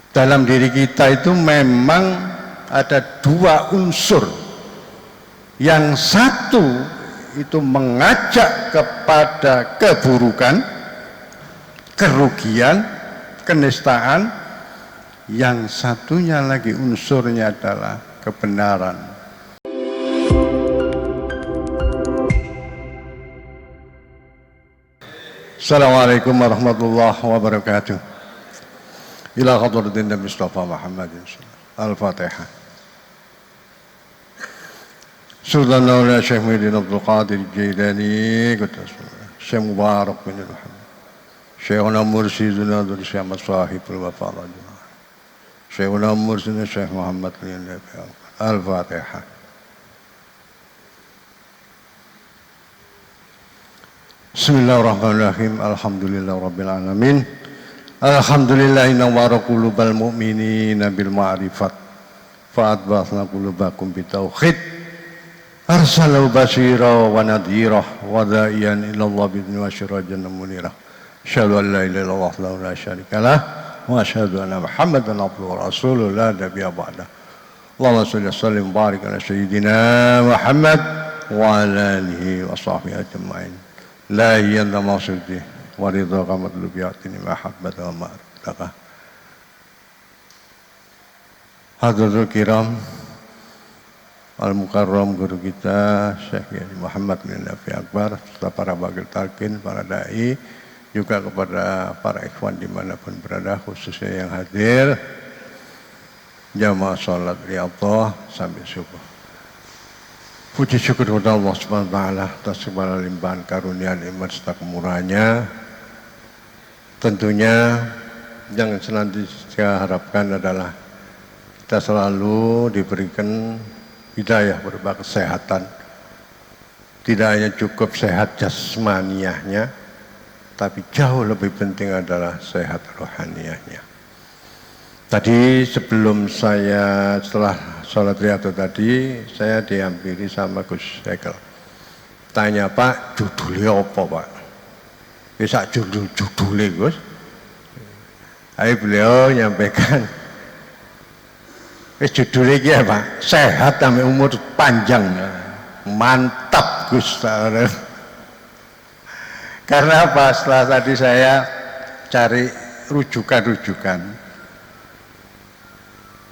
Dalam diri kita itu memang ada dua unsur. Yang satu itu mengajak kepada keburukan, kerugian, kenistaan. Yang satunya lagi unsurnya adalah kebenaran. Assalamualaikum warahmatullahi wabarakatuh. Ila hadratin Nabi Mustafa Muhammadin Al-Fatihah. Sultan Maulana Syekh Muhyiddin Abdul Qadir Jailani, Syekh Mubarak bin Muhammad, Syekhuna Mursyiduna Abdul Syamad Sahibul Wafa Rajulullah, Syekhuna Mursyiduna Syekh Muhammad bin Al-Fatihah. Bismillahirrahmanirrahim. Alhamdulillah Rabbil Alamin. Alhamdulillahi nawwara qulubal mu'minina bil ma'rifat fa'adbasna qulubakum bitauhid arsalahu basyira wa nadhira wa da'iyan ilallah bidni wa syirajan munirah asyhadu an la ilaha illallah wa la syarika lah wa asyhadu anna muhammadan abduhu wa rasuluhu la nabiyya ba'dah. Allahumma shalli wa sallim wa barik ala sayyidina Muhammad wa ala alihi wa sahbihi ajma'in. La yanda maksudi waridha qamadlubiyatini mahabbat wa ma'rifah. Hadratul kiram al-mukarram guru kita Syekh Muhammad bin Nafi Akbar, serta para bagil talqin, para dai, juga kepada para ikhwan dimanapun berada, khususnya yang hadir jamaah sholat riyadhah sampai subuh. Puji syukur kepada Allah Subhanahu wa taala atas segala limpahan karunia nikmat serta kemurahannya. Tentunya yang senantiasa harapkan adalah kita selalu diberikan hidayah berupa kesehatan. Tidak hanya cukup sehat jasmaniahnya, tapi jauh lebih penting adalah sehat rohaniahnya. Tadi sebelum setelah sholat riyadhah tadi, saya dihampiri sama Gus Ekel. Tanya, Pak, judulnya apa, Pak? Bisa judulnya, Gus? Ayo beliau nyampaikan, judulnya ya, Pak, sehat sampai umur panjang. Mantap, Gus. Karena apa? Setelah tadi saya cari rujukan-rujukan,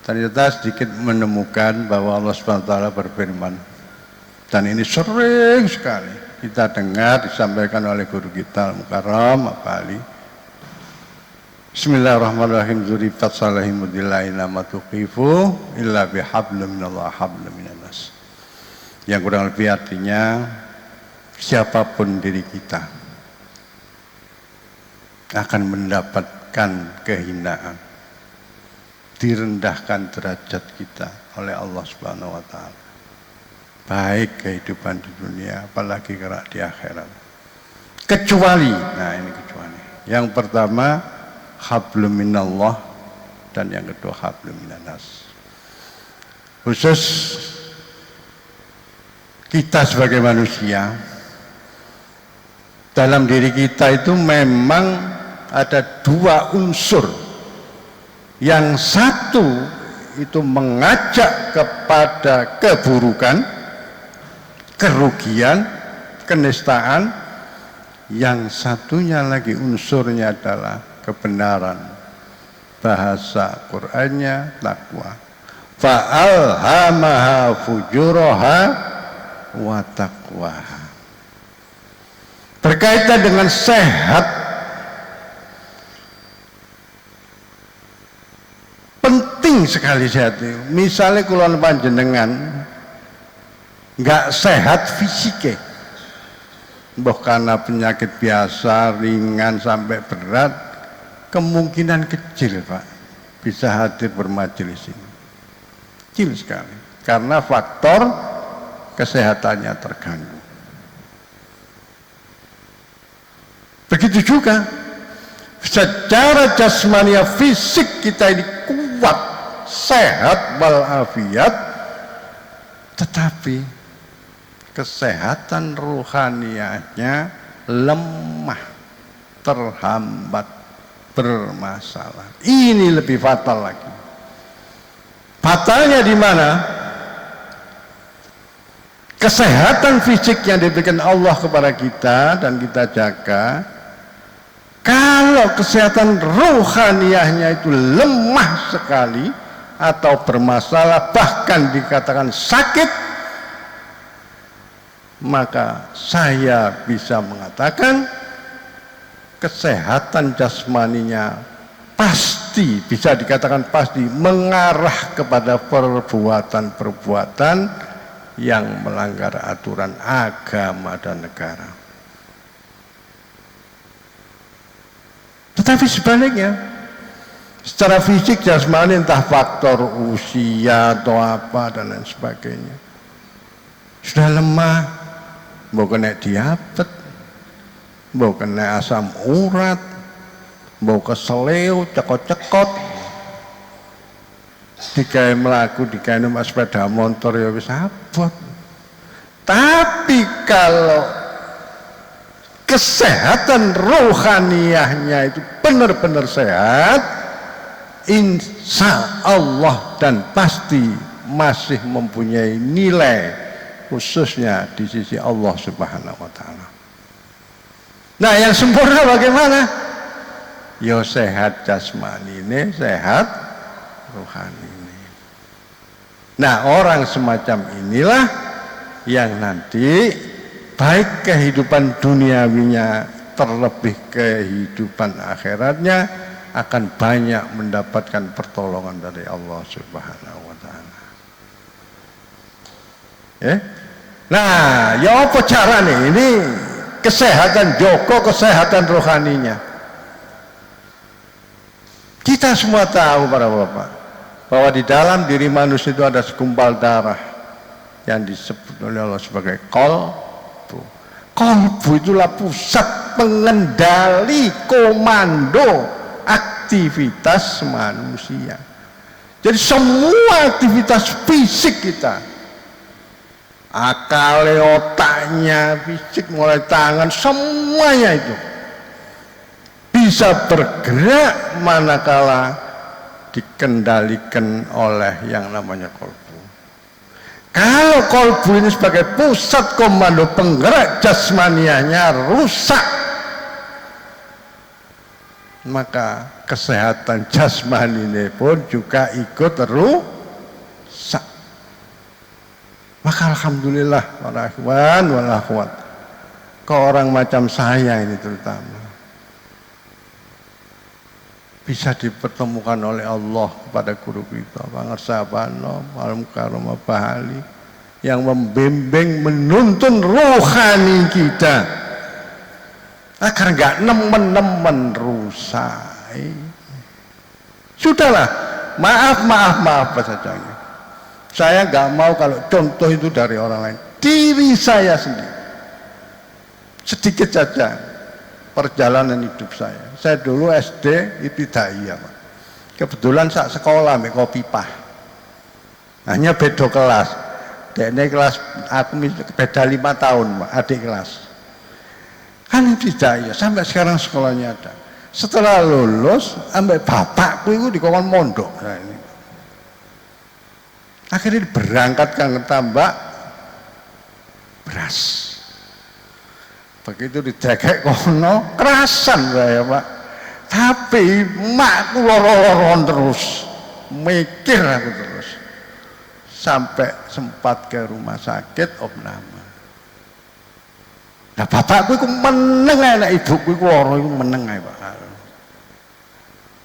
ternyata sedikit menemukan bahwa Allah SWT berfirman, dan ini sering sekali kita dengar disampaikan oleh guru kita Al-Mukarram Al-Bali. Bismillahirrahmanirrahim. Zurifat salahimudillaina matuqifu illa bihablum minallah hablum minanas. Yang kurang lebih artinya, siapapun diri kita akan mendapatkan kehinaan, direndahkan derajat kita oleh Allah Subhanahu wa taala. Baik kehidupan di dunia, apalagi kelak di akhirat. Kecuali, nah ini kecuali. Yang pertama hablum minallah, dan yang kedua hablum minanas. Khusus kita sebagai manusia, dalam diri kita itu memang ada dua unsur. Yang satu itu mengajak kepada keburukan, kerugian, kenistaan. Yang satunya lagi unsurnya adalah kebenaran. Bahasa Qur'annya takwa. Fa'alhamaha fujuraha wa taqwaha. Berkaitan dengan sehat, penting sekali sehat itu. Misalnya kulon panjenengan nggak sehat fisiknya, mbah karena penyakit biasa, ringan sampai berat, kemungkinan kecil, Pak, bisa hadir bermajelis ini. Kecil sekali, karena faktor kesehatannya terganggu. Begitu juga secara jasmania fisik kita ini kuat, sehat walafiat, tetapi kesehatan rohanianya lemah, terhambat, bermasalah. Ini lebih fatal lagi. Fatalnya di mana? Kesehatan fisik yang diberikan Allah kepada kita dan kita jaga, kalau kesehatan rohaniahnya itu lemah sekali atau bermasalah, bahkan dikatakan sakit, maka saya bisa mengatakan kesehatan jasmaninya pasti, bisa dikatakan pasti mengarah kepada perbuatan-perbuatan yang melanggar aturan agama dan negara. Tetapi sebaliknya, secara fisik jasmani entah faktor usia atau apa dan lain sebagainya, sudah lemah, mau kena diabetes, mau kena asam urat, mau keseleo, cekot-cekot, digawe melaku, digawe numpak sepeda motor ya wis abot. Tapi kalau kesehatan rohaniahnya itu benar-benar sehat, insya Allah dan pasti masih mempunyai nilai khususnya di sisi Allah Subhanahu wa Ta'ala. Nah, yang sempurna bagaimana? Ya sehat jasmani ini, sehat rohani ini. Nah, orang semacam inilah yang nanti baik kehidupan duniawinya terlebih kehidupan akhiratnya akan banyak mendapatkan pertolongan dari Allah Subhanahu wa Ta'ala. Nah, ya apa caranya ini kesehatan Joko, kesehatan rohaninya? Kita semua tahu para bapak bahwa di dalam diri manusia itu ada segumpal darah yang disebut oleh Allah sebagai kolbu. Kolbu itulah pusat pengendali komando aktivitas manusia. Jadi semua aktivitas fisik kita, akal, otaknya, fisik mulai tangan, semuanya itu bisa bergerak manakala dikendalikan oleh yang namanya kolbu. Kalau kolbu ini sebagai pusat komando penggerak jasmanianya rusak, maka kesehatan jasmani ini pun juga ikut rusak. Maka alhamdulillah para ikhwan wal akhwat, ke orang macam saya ini terutama bisa dipertemukan oleh Allah kepada guru kita Pak Ngersabano Malam Karomah Bahali yang membimbing menuntun rohani kita agar enggak nemen-nemen rusak. Sudahlah, maaf saja. Saya enggak mau kalau contoh itu dari orang lain, diri saya sendiri. Sedikit saja perjalanan hidup saya. Saya dulu SD ibtidaiyah, Pak. Kebetulan saat sekolah mek Kopipah. Hanya beda kelas. Dekne kelas aku beda 5 tahun, Pak, adik kelas. Kan ibtidaiyah sampai sekarang sekolahnya ada. Setelah lulus, ambek bapakku itu dikongkon mondok. Nah, ini. Akhirnya berangkatkan ke Tambak beras. Begitu didekek kono, kerasan saya, Pak. Tapi makku loro-loron terus, mikir aku terus, sampai sempat ke rumah sakit opname. Nah bapakku itu meneng, anak ibuku itu loro itu meneng, Pak.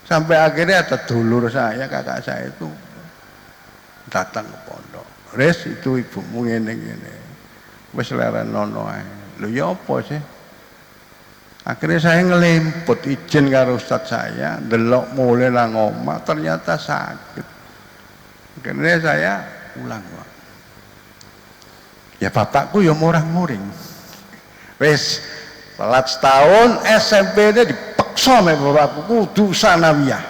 Sampai akhirnya ada dulur saya, kakak saya itu datang ke pondok. Res, itu ibumu ngene-ngene, wis leren nono ae. Lho ya apa sih? Akhirnya saya ngelemput izin karo ustadz saya, delok mulai nang omah ternyata sakit. Akhirnya saya pulang, Pak. Ya bapakku ya murang-muring. Wis telat setahun SMP-nya dipaksa sama bapakku kudu sanawiyah.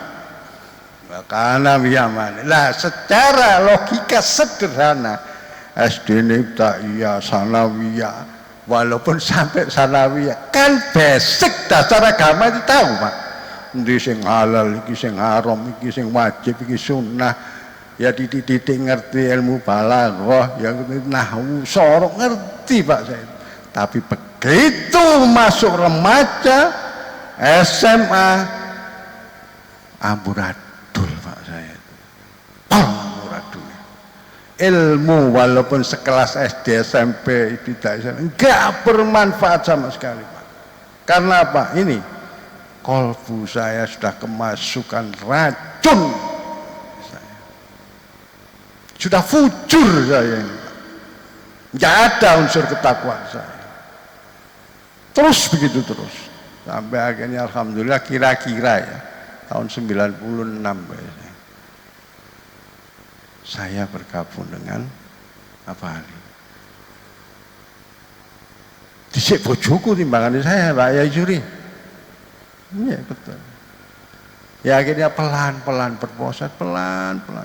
Sanawiyah mana? Lah secara logika sederhana SD ini tak iya sanawiyah. Walaupun sampai sanawiyah kan basic dasar agama itu tahu, Pak. Endi sing halal, iki sing haram, iki sing wajib, iki sunnah. Ya titik-titik ngerti ilmu balaghah, ya nahwu, sorok ngerti Pak Said. Tapi begitu masuk remaja, SMA, amburadul Pak Said. Amburadul. Ilmu walaupun sekelas SD, SMP, tidak enggak bermanfaat sama sekali Pak. Karena apa? Ini kolbu saya sudah kemasukan racun, sudah fujur saya ini, nggak ada unsur ketakwaan saya. Terus begitu terus sampai akhirnya alhamdulillah kira-kira ya tahun 96 biasanya, saya bergabung dengan apa ini? Dhisik bojoku timbangannya saya Pak Yai Suri. Iya betul. Ya akhirnya pelan-pelan berproses, pelan-pelan.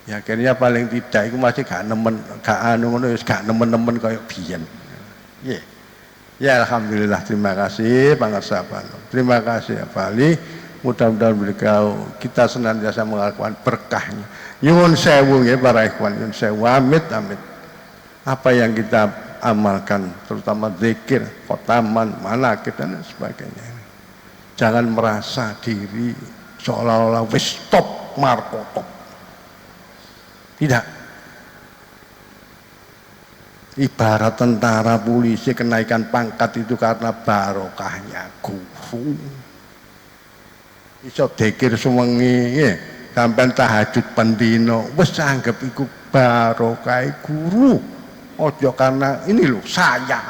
Ya akhirnya paling tidak itu masih gak nemen, gak nemen kayak biyen. Iya. Ya alhamdulillah, terima kasih Pak Sahabat. Terima kasih ya Pak Ali. Mudah-mudahan beliau kita senantiasa melakukan berkahnya. Nyuwun sewu ya para ikhwan, nyuwun sewu, amit amit. Apa yang kita amalkan, terutama zikir, khotaman, manaqib dan sebagainya. Jangan merasa diri seolah-olah wis top markotop. Tidak. Ibarat tentara, polisi kenaikan pangkat itu karena barokahnya guru. Iso dzikir suwengi, sampean tahajud pendino, wis anggap iku barokah guru. Ojo karena ini loh saya,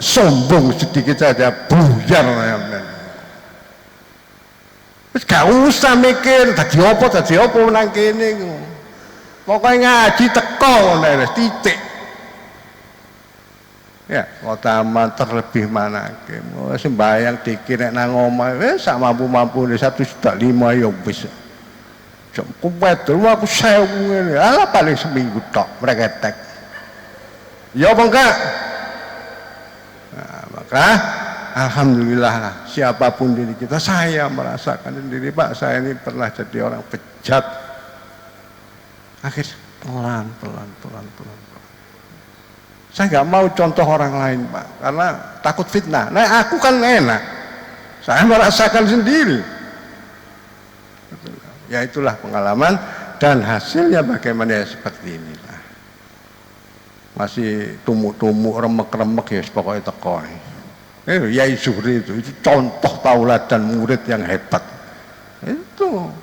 sombong sedikit saja buyar ya. Gak usah mikir tadi apa nang kene. Pokoknya ngaji teko wis titik. Ya, khotaman terlebih manake. Sembayang dikir nek nang omah wis sak mampu-mampune 1,5 juta ya wis. Kuwet dulu aku 1000 ngene. Alah paling seminggu tok mreketek. Ya apa enggak? Nah, maka alhamdulillah siapapun diri kita, saya merasakan sendiri Pak, saya ini pernah jadi orang bejat. Akhirnya pelan. Saya nggak mau contoh orang lain Pak, karena takut fitnah. Nah aku kan enak, saya merasakan sendiri. Ya itulah pengalaman dan hasilnya bagaimana ya seperti inilah. Masih tumuk-tumuk, remek-remek ya pokoknya teko. Yai Zuhri itu contoh tauladan murid yang hebat. Itu